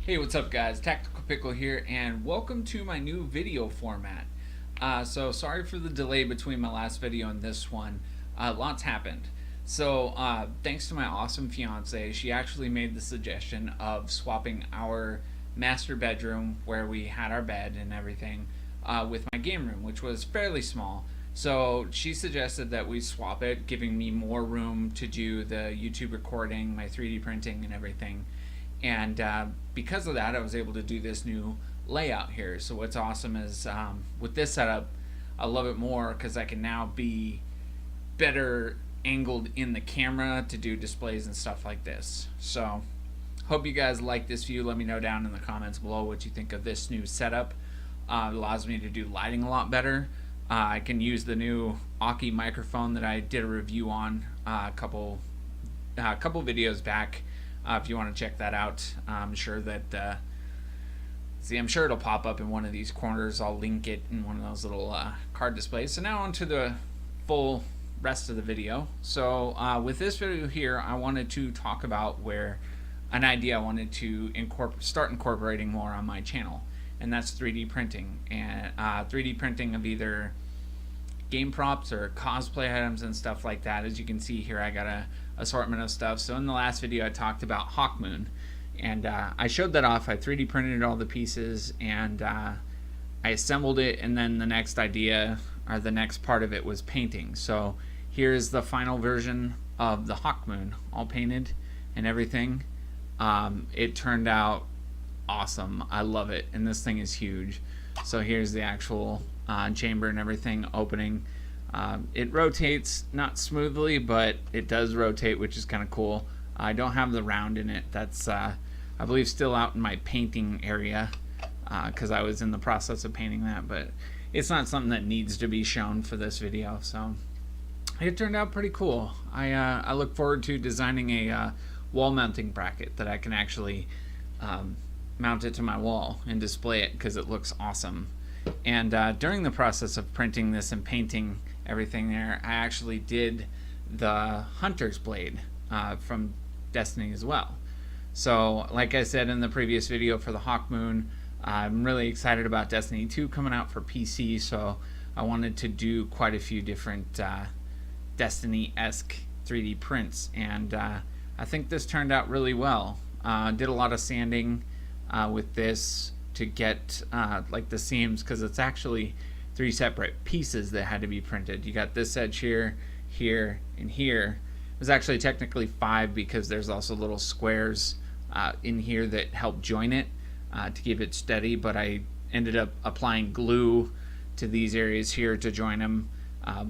Hey, what's up guys? Tactical Pickle here, and welcome to my new video format. So sorry for the delay between my last video and this one. Lots happened. So thanks to my awesome fiance, she actually made the suggestion of swapping our master bedroom where we had our bed and everything with my game room, which was fairly small. So she suggested that we swap it, giving me more room to do the YouTube recording, my 3D printing and everything. And because of that, I was able to do this new layout here. So what's awesome is with this setup, I love it more because I can now be better angled in the camera to do displays and stuff like this. So hope you guys like this view. Let me know down in the comments below what you think of this new setup. It allows me to do lighting a lot better. I can use the new Hawkmoon microphone that I did a review on a couple videos back. If you want to check that out, I'm sure that I'm sure it'll pop up in one of these corners. I'll link it in one of those little card displays. So now on to the full rest of the video. So with this video here, I wanted to talk about an idea I wanted to start incorporating more on my channel, and that's 3D printing, and 3D printing of either game props or cosplay items and stuff like that. As you can see here, I got a assortment of stuff. So in the last video I talked about Hawkmoon, and I showed that off. I 3D printed all the pieces, and I assembled it, and then the next idea, or the next part of it, was painting. So here's the final version of the Hawkmoon, all painted and everything. It turned out awesome. I love it, and this thing is huge. So here's the actual chamber and everything opening. It rotates not smoothly, but it does rotate, which is kind of cool. I don't have the round in it. That's I believe still out in my painting area because I was in the process of painting that, but it's not something that needs to be shown for this video. So it turned out pretty cool. I look forward to designing a wall mounting bracket that I can actually mount it to my wall and display it because it looks awesome. And during the process of printing this and painting everything there, I actually did the Hunter's Blade from Destiny as well. So like I said in the previous video for the Hawkmoon, I'm really excited about Destiny 2 coming out for PC, so I wanted to do quite a few different Destiny-esque 3D prints, and I think this turned out really well. Did a lot of sanding with this to get like the seams, because it's actually 3 separate pieces that had to be printed. You got this edge here, here, and here. It was actually technically 5 because there's also little squares in here that help join it to keep it steady, but I ended up applying glue to these areas here to join them,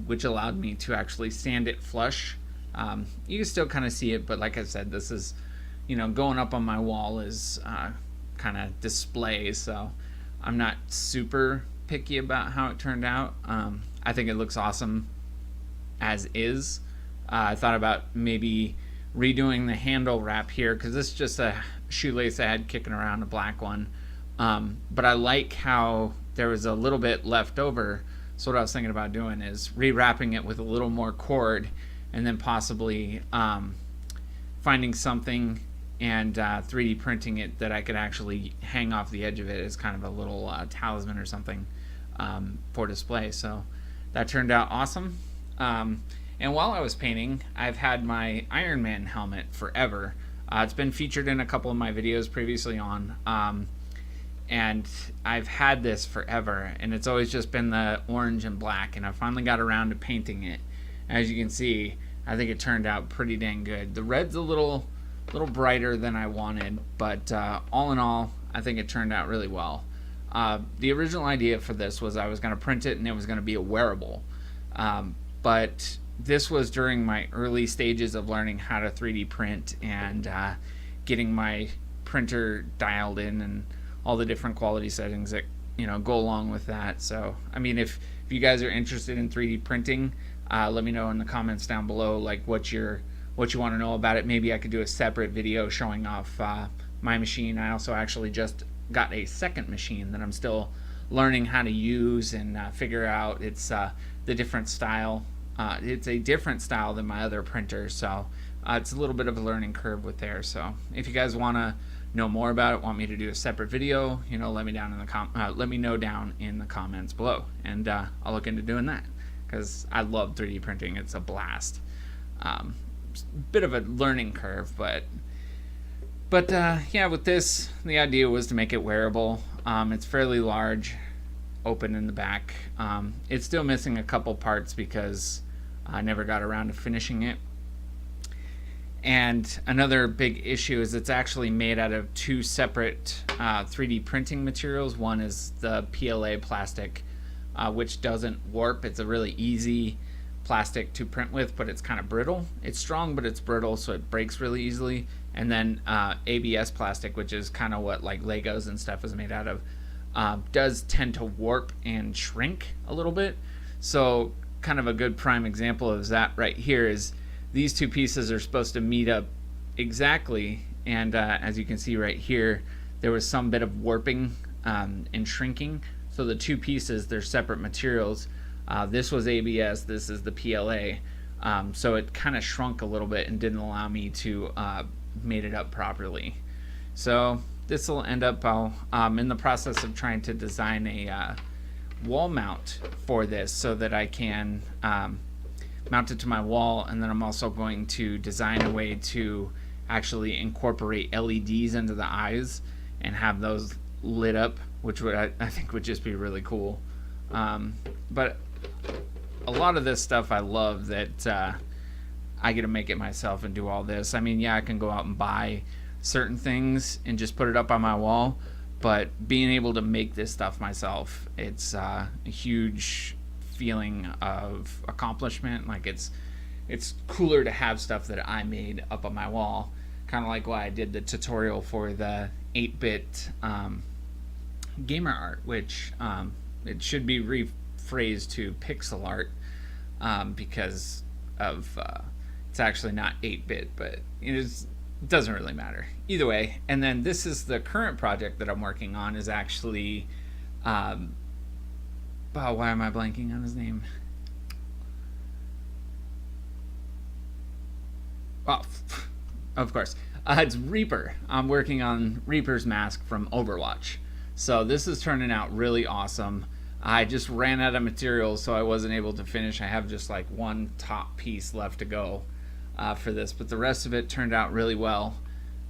which allowed me to actually sand it flush. You can still kind of see it, but like I said, this is, going up on my wall is kind of display, so I'm not super picky about how it turned out. I think it looks awesome as is. I thought about maybe redoing the handle wrap here because this is just a shoelace I had kicking around, a black one, but I like how there was a little bit left over. So what I was thinking about doing is rewrapping it with a little more cord, and then possibly finding something and 3D printing it that I could actually hang off the edge of it as kind of a little talisman or something for display. So that turned out awesome. And while I was painting, I've had my Iron Man helmet forever. It's been featured in a couple of my videos previously on, and I've had this forever, and it's always just been the orange and black, and I finally got around to painting it. As you can see, I think it turned out pretty dang good. The red's a little brighter than I wanted, but all in all, I think it turned out really well. The original idea for this was I was going to print it and it was going to be a wearable, but this was during my early stages of learning how to 3D print and getting my printer dialed in and all the different quality settings that go along with that. So I mean, if you guys are interested in 3D printing, let me know in the comments down below, like what you want to know about it. Maybe I could do a separate video showing off my machine. I also actually just got a second machine that I'm still learning how to use and figure out. It's the different style. It's a different style than my other printer, so it's a little bit of a learning curve with there. So if you guys want to know more about it, want me to do a separate video, you know, let me know down in the comments below, and I'll look into doing that, because I love 3D printing. It's a blast. Bit of a learning curve, but yeah, with this, the idea was to make it wearable. It's fairly large, open in the back. It's still missing a couple parts because I never got around to finishing it. And another big issue is it's actually made out of two separate 3D printing materials. One is the PLA plastic, which doesn't warp. It's a really easy plastic to print with, but it's kind of brittle. It's strong, but it's brittle, so it breaks really easily. And then ABS plastic, which is kind of what like Legos and stuff is made out of, does tend to warp and shrink a little bit. So kind of a good prime example of that right here is these two pieces are supposed to meet up exactly, and as you can see right here, there was some bit of warping and shrinking. So the two pieces, they're separate materials. This was ABS, this is the PLA, so it kind of shrunk a little bit and didn't allow me to mate it up properly. So this will end up, I'm in the process of trying to design a wall mount for this so that I can mount it to my wall, and then I'm also going to design a way to actually incorporate LEDs into the eyes and have those lit up, which would I think would just be really cool. But a lot of this stuff I love that I get to make it myself and do all this. I mean, yeah, I can go out and buy certain things and just put it up on my wall, but being able to make this stuff myself, it's a huge feeling of accomplishment. Like it's cooler to have stuff that I made up on my wall, kind of like why I did the tutorial for the 8-bit gamer art, which it should be rephrased to pixel art, because of it's actually not 8-bit, but it doesn't really matter either way. And then this is the current project that I'm working on, is actually wow, why am I blanking on his name? Oh, of course. It's Reaper. I'm working on Reaper's mask from Overwatch. So this is turning out really awesome. I just ran out of materials, so I wasn't able to finish. I have just like one top piece left to go for this, but the rest of it turned out really well.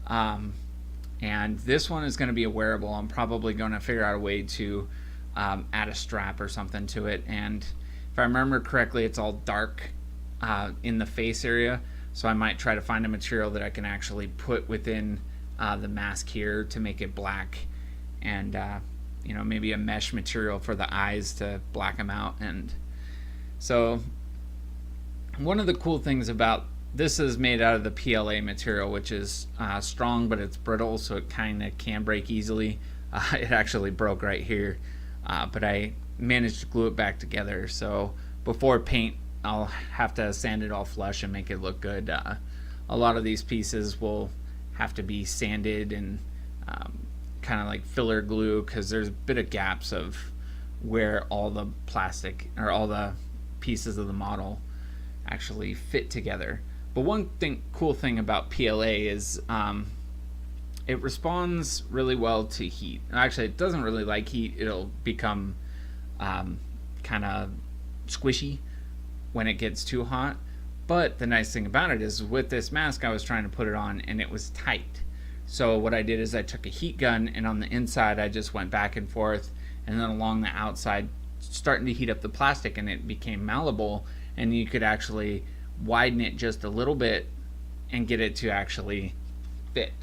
And this one is going to be a wearable. I'm probably going to figure out a way to add a strap or something to it, and if I remember correctly, it's all dark in the face area, so I might try to find a material that I can actually put within the mask here to make it black, and you know, maybe a mesh material for the eyes to black them out. And so one of the cool things about this is made out of the PLA material, which is strong, but it's brittle, so it kind of can break easily. It actually broke right here. But I managed to glue it back together, so before paint I'll have to sand it all flush and make it look good. A lot of these pieces will have to be sanded and kind of like filler glue, because there's a bit of gaps of where all the plastic or all the pieces of the model actually fit together. But one cool thing about PLA is it responds really well to heat. Actually, it doesn't really like heat. It'll become kind of squishy when it gets too hot. But the nice thing about it is, with this mask, I was trying to put it on and it was tight. So what I did is I took a heat gun, and on the inside I just went back and forth, and then along the outside, starting to heat up the plastic, and it became malleable, and you could actually widen it just a little bit and get it to actually fit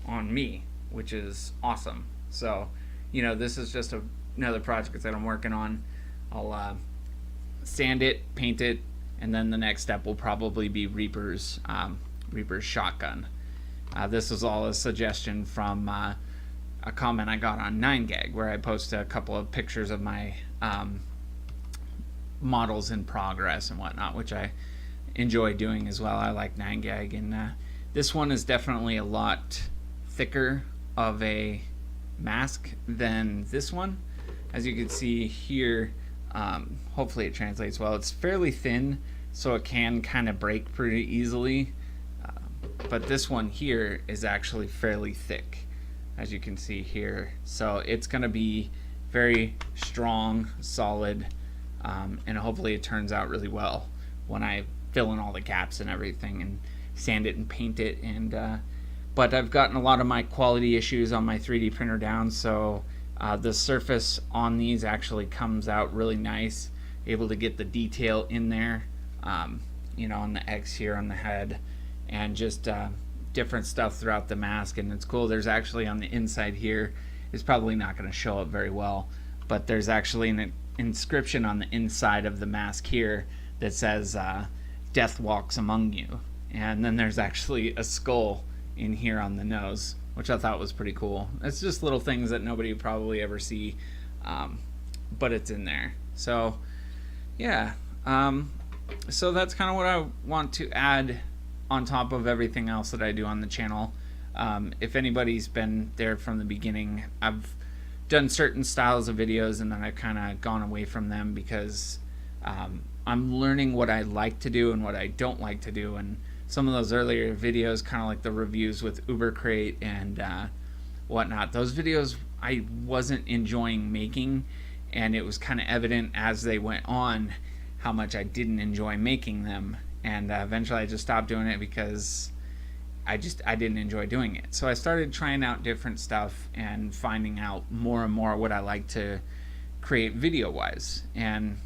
on me, which is awesome. So, you know, this is just another project that I'm working on. I'll sand it, paint it, and then the next step will probably be Reaper's shotgun. This was all a suggestion from a comment I got on 9gag, where I posted a couple of pictures of my models in progress and whatnot, which I enjoy doing as well. I like 9gag, and this one is definitely a lot thicker of a mask than this one. As you can see here, hopefully it translates well. It's fairly thin, so it can kind of break pretty easily, but this one here is actually fairly thick. as you can see here. So it's going to be very strong, solid, and hopefully it turns out really well when I fill in all the gaps and everything and sand it and paint it. And but I've gotten a lot of my quality issues on my 3D printer down, so the surface on these actually comes out really nice, able to get the detail in there, you know, on the X here on the head, and just different stuff throughout the mask. And it's cool, there's actually on the inside here, it's probably not going to show up very well, but there's actually an inscription on the inside of the mask here that says death walks among you. And then there's actually a skull in here on the nose, which I thought was pretty cool. It's just little things that nobody would probably ever see, but it's in there. So yeah, so that's kind of what I want to add on top of everything else that I do on the channel. If anybody's been there from the beginning, I've done certain styles of videos and then I've kind of gone away from them because I'm learning what I like to do and what I don't like to do. And some of those earlier videos, kind of like the reviews with Uber Crate and whatnot, those videos I wasn't enjoying making, and it was kind of evident as they went on how much I didn't enjoy making them. And eventually I just stopped doing it because I didn't enjoy doing it. So I started trying out different stuff and finding out more and more what I like to create video wise. And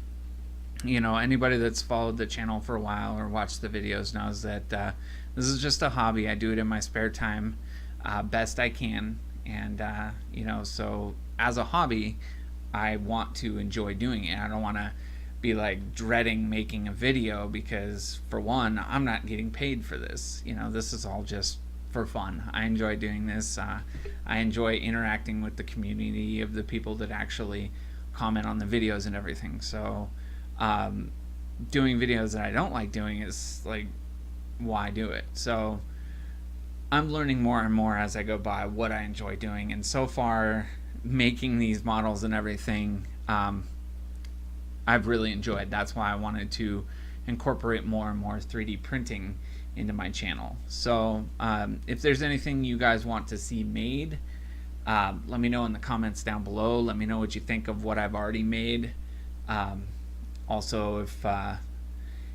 you know, anybody that's followed the channel for a while or watched the videos knows that this is just a hobby. I do it in my spare time, best I can. And you know, so as a hobby, I want to enjoy doing it. I don't want to be like dreading making a video because, for one, I'm not getting paid for this. You know, this is all just for fun. I enjoy doing this. I enjoy interacting with the community of the people that actually comment on the videos and everything. So doing videos that I don't like doing is like, why do it? So I'm learning more and more as I go by what I enjoy doing. And so far, making these models and everything, I've really enjoyed. That's why I wanted to incorporate more and more 3D printing into my channel. So if there's anything you guys want to see made, let me know in the comments down below. Let me know what you think of what I've already made. Also, if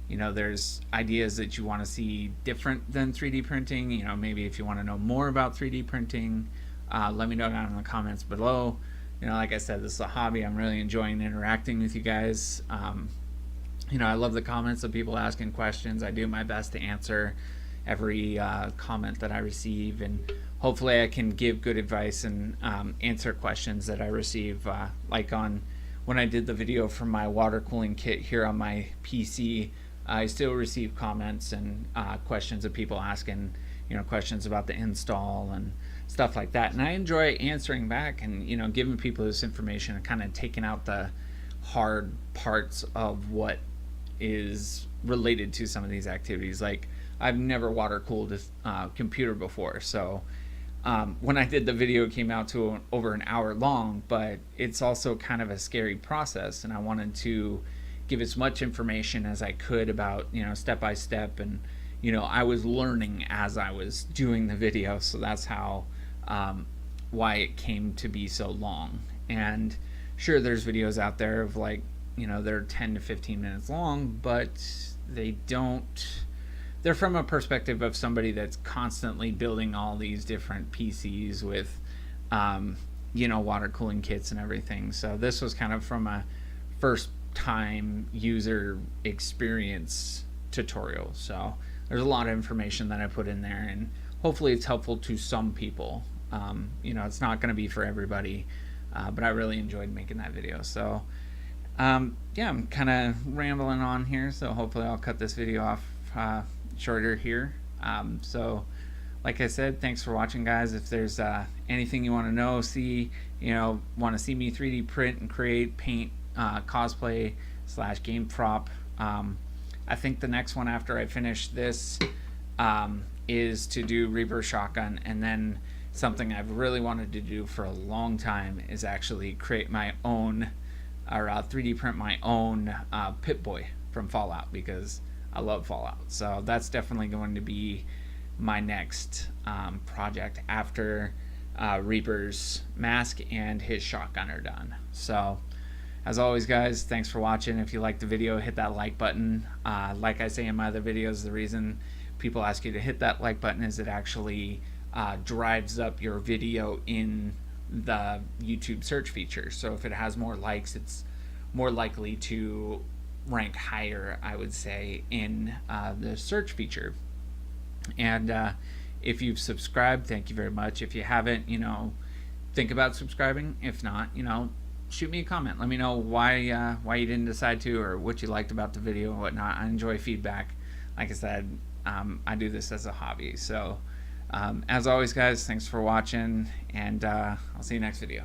you know, there's ideas that you want to see different than 3D printing, you know, maybe if you want to know more about 3D printing, let me know down in the comments below. You know, like I said, this is a hobby. I'm really enjoying interacting with you guys. You know, I love the comments of people asking questions. I do my best to answer every comment that I receive, and hopefully I can give good advice and answer questions that I receive. Like on when I did the video for my water cooling kit here on my PC, I still receive comments and questions of people asking, you know, questions about the install and stuff like that, and I enjoy answering back and, you know, giving people this information and kind of taking out the hard parts of what is related to some of these activities. Like, I've never water cooled a computer before, so when I did the video, it came out to over an hour long, but it's also kind of a scary process, and I wanted to give as much information as I could about, you know, step by step. And you know, I was learning as I was doing the video, so that's how why it came to be so long. And sure, there's videos out there of, like, you know, they're 10 to 15 minutes long, but they're from a perspective of somebody that's constantly building all these different PCs with you know, water cooling kits and everything. So this was kind of from a first time user experience tutorial. So there's a lot of information that I put in there, and hopefully it's helpful to some people. You know, it's not going to be for everybody, but I really enjoyed making that video. So yeah, I'm kind of rambling on here, so hopefully I'll cut this video off shorter here. So like I said, thanks for watching, guys. If there's anything you want to know, see, you know, want to see me 3D print and create, paint, cosplay / game prop, I think the next one after I finish this is to do reverse shotgun. And then something I've really wanted to do for a long time is actually create my own, or 3D print my own Pip-Boy from Fallout, because I love Fallout. So that's definitely going to be my next project after Reaper's mask and his shotgun are done. So as always, guys, thanks for watching. If you liked the video, hit that like button. Like I say in my other videos, the reason people ask you to hit that like button is it actually drives up your video in the YouTube search feature. So if it has more likes, it's more likely to rank higher, I would say, in the search feature. And if you've subscribed, thank you very much. If you haven't, think about subscribing. If not, shoot me a comment. Let me know why you didn't decide to, or what you liked about the video and whatnot. I enjoy feedback. Like I said, I do this as a hobby. So as always, guys, thanks for watching, and I'll see you next video.